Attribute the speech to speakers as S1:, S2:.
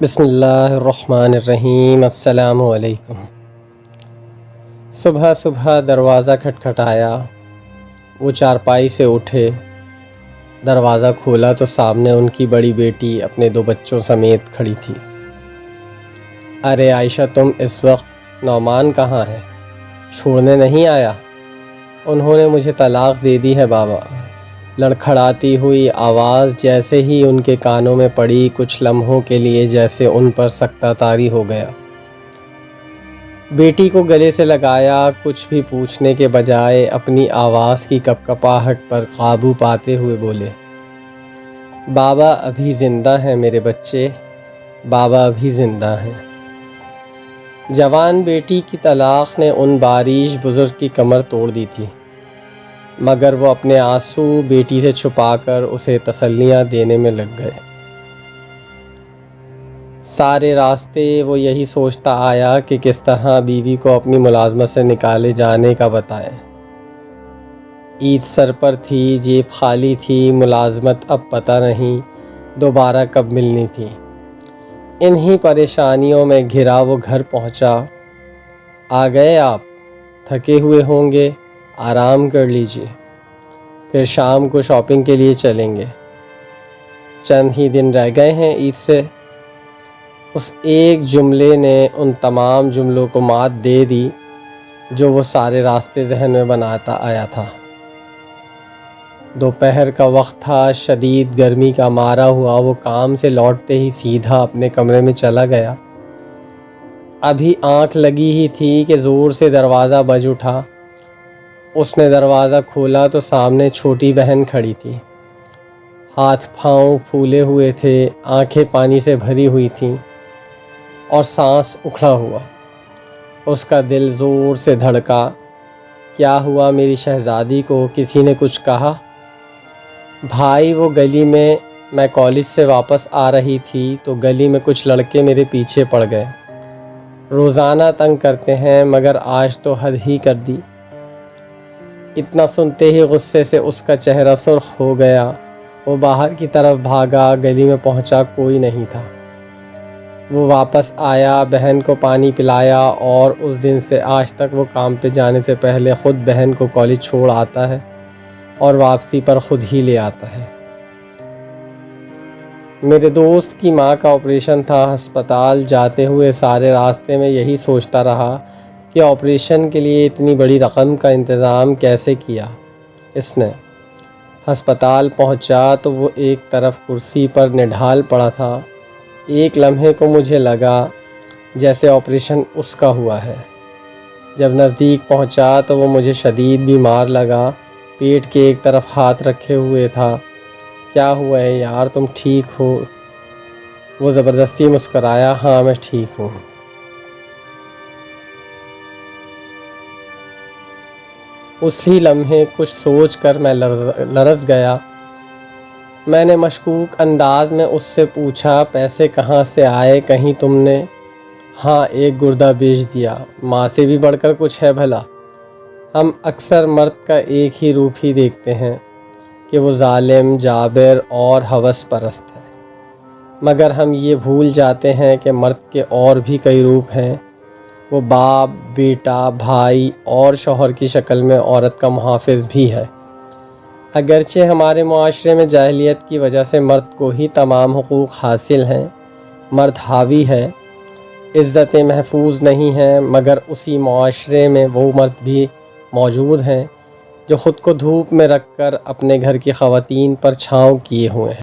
S1: بسم اللہ الرحمن الرحیم۔ السلام علیکم۔ صبح صبح دروازہ کھٹکھٹایا، وہ چارپائی سے اٹھے، دروازہ کھولا تو سامنے ان کی بڑی بیٹی اپنے 2 بچوں سمیت کھڑی تھی۔ ارے عائشہ، تم اس وقت نعمان کہاں ہے؟ چھوڑنے نہیں آیا؟ انہوں نے مجھے طلاق دے دی ہے بابا۔ لڑکھڑاتی ہوئی آواز جیسے ہی ان کے کانوں میں پڑی، کچھ لمحوں کے لیے جیسے ان پر سکتہ طاری ہو گیا۔ بیٹی کو گلے سے لگایا، کچھ بھی پوچھنے کے بجائے اپنی آواز کی کپکپاہٹ پر قابو پاتے ہوئے بولے، بابا ابھی زندہ ہیں میرے بچے، بابا ابھی زندہ ہیں۔ جوان بیٹی کی طلاق نے ان باریش بزرگ کی کمر توڑ دی تھی، مگر وہ اپنے آنسو بیٹی سے چھپا کر اسے تسلیاں دینے میں لگ گئے۔ سارے راستے وہ یہی سوچتا آیا کہ کس طرح بیوی کو اپنی ملازمت سے نکالے جانے کا بتائے۔ عید سر پر تھی، جیب خالی تھی، ملازمت اب پتہ نہیں دوبارہ کب ملنی تھی۔ انہی پریشانیوں میں گھرا وہ گھر پہنچا۔ آ گئے آپ؟ تھکے ہوئے ہوں گے، آرام کر لیجیے، پھر شام کو شاپنگ کے لیے چلیں گے، چند ہی دن رہ گئے ہیں عید سے۔ اس ایک جملے نے ان تمام جملوں کو مات دے دی جو وہ سارے راستے ذہن میں بناتا آیا تھا۔ دوپہر کا وقت تھا، شدید گرمی کا مارا ہوا وہ کام سے لوٹتے ہی سیدھا اپنے کمرے میں چلا گیا۔ ابھی آنکھ لگی ہی تھی کہ زور سے دروازہ بج اٹھا۔ اس نے دروازہ کھولا تو سامنے چھوٹی بہن کھڑی تھی۔ ہاتھ پاؤں پھولے ہوئے تھے، آنکھیں پانی سے بھری ہوئی تھیں اور سانس اکھڑا ہوا۔ اس کا دل زور سے دھڑکا۔ کیا ہوا میری شہزادی کو؟ کسی نے کچھ کہا؟ بھائی، وہ گلی میں کالج سے واپس آ رہی تھی تو گلی میں کچھ لڑکے میرے پیچھے پڑ گئے۔ روزانہ تنگ کرتے ہیں مگر آج تو حد ہی کر دی۔ اتنا سنتے ہی غصے سے اس کا چہرہ سرخ ہو گیا۔ وہ باہر کی طرف بھاگا، گلی میں پہنچا، کوئی نہیں تھا۔ وہ واپس آیا، بہن کو پانی پلایا اور اس دن سے آج تک وہ کام پہ جانے سے پہلے خود بہن کو کالج چھوڑ آتا ہے اور واپسی پر خود ہی لے آتا ہے۔ میرے دوست کی ماں کا آپریشن تھا، ہسپتال جاتے ہوئے سارے راستے میں یہی سوچتا رہا کہ آپریشن کے لیے اتنی بڑی رقم کا انتظام کیسے کیا اس نے۔ ہسپتال پہنچا تو وہ ایک طرف کرسی پر نڈھال پڑا تھا۔ ایک لمحے کو مجھے لگا جیسے آپریشن اس کا ہوا ہے۔ جب نزدیک پہنچا تو وہ مجھے شدید بیمار لگا، پیٹ کے ایک طرف ہاتھ رکھے ہوئے تھا۔ کیا ہوا ہے یار، تم ٹھیک ہو؟ وہ زبردستی مسکرایا، ہاں میں ٹھیک ہوں۔ اسی لمحے کچھ سوچ کر میں لرز گیا۔ میں نے مشکوک انداز میں اس سے پوچھا، پیسے کہاں سے آئے؟ کہیں تم نے؟ ہاں، ایک گردہ بیچ دیا۔ ماں سے بھی بڑھ کر کچھ ہے بھلا؟ ہم اکثر مرد کا ایک ہی روپ ہی دیکھتے ہیں کہ وہ ظالم، جابر اور ہوس پرست ہے، مگر ہم یہ بھول جاتے ہیں کہ مرد کے اور بھی کئی روپ ہیں۔ وہ باپ، بیٹا، بھائی اور شوہر کی شکل میں عورت کا محافظ بھی ہے۔ اگرچہ ہمارے معاشرے میں جاہلیت کی وجہ سے مرد کو ہی تمام حقوق حاصل ہیں، مرد حاوی ہے، عزتیں محفوظ نہیں ہیں، مگر اسی معاشرے میں وہ مرد بھی موجود ہیں جو خود کو دھوپ میں رکھ کر اپنے گھر کی خواتین پر چھاؤں کیے ہوئے ہیں۔